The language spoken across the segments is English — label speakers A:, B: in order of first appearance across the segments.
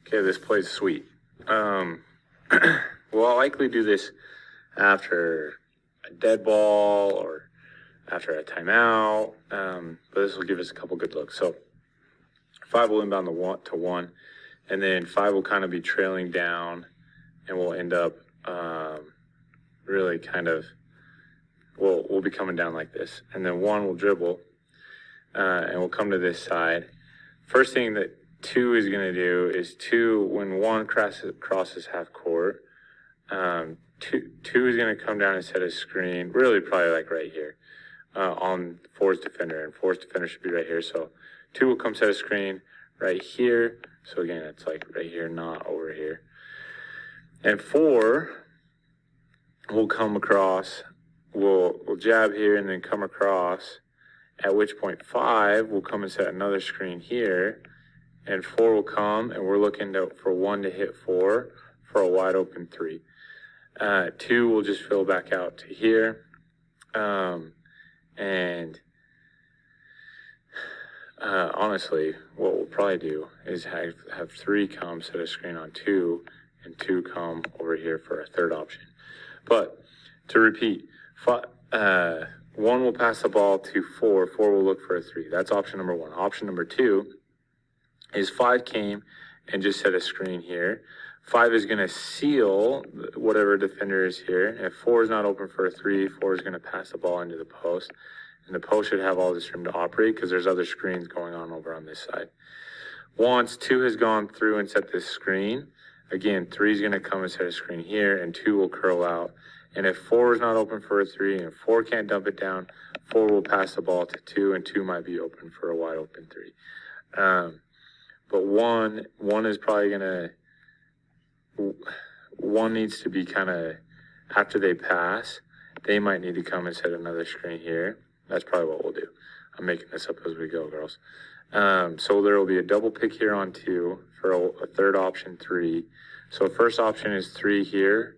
A: Okay, this play's sweet. Well, I'll likely do this after a dead ball or after a timeout, but this will give us a couple good looks. So 5 will inbound the 1, and then 5 will kind of be trailing down, and we'll end up really kind of, we'll be coming down like this. And then 1 will dribble, and we'll come to this side. First thing that 2 is going to do is 2, when 1 crosses half court, 2 is going to come down and set a screen, really probably like right here, on 4's defender, and 4's defender should be right here. So 2 will come set a screen right here. So again, it's like right here, not over here. And 4 will come across, we'll jab here and then come across, at which point 5 will come and set another screen here, and 4 will come, and we're looking for 1 to hit 4 for a wide open 3. 2 will just fill back out to here. Honestly, what we'll probably do is have 3 come set a screen on 2, and 2 come over here for a third option. But to repeat, 1 will pass the ball to 4, 4 will look for a 3. That's option number 1. Option number 2 is 5 came and just set a screen here. 5 is going to seal whatever defender is here. If 4 is not open for a 3, 4 is going to pass the ball into the post. And the post should have all this room to operate because there's other screens going on over on this side. Once 2 has gone through and set this screen, again, 3 is going to come and set a screen here, and 2 will curl out. And if 4 is not open for a 3 and 4 can't dump it down, 4 will pass the ball to 2, and 2 might be open for a wide open 3. But 1 is probably going to, 1 needs to be kind of, after they pass, they might need to come and set another screen here. That's probably what we'll do. I'm making this up as we go, girls. So there will be a double pick here on 2 for a third option 3. So first option is 3 here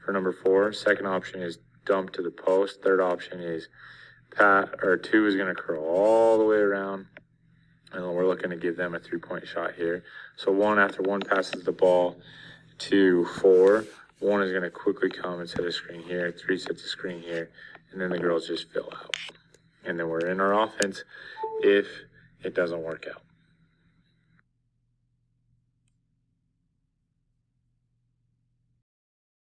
A: for number 4. Second option is dump to the post. Third option is 2 is going to curl all the way around. And then we're looking to give them a 3-point shot here. So after 1 passes the ball to 4, 1 is going to quickly come and set a screen here. 3 sets a screen here. And then the girls just fill out. And then we're in our offense if it doesn't work out.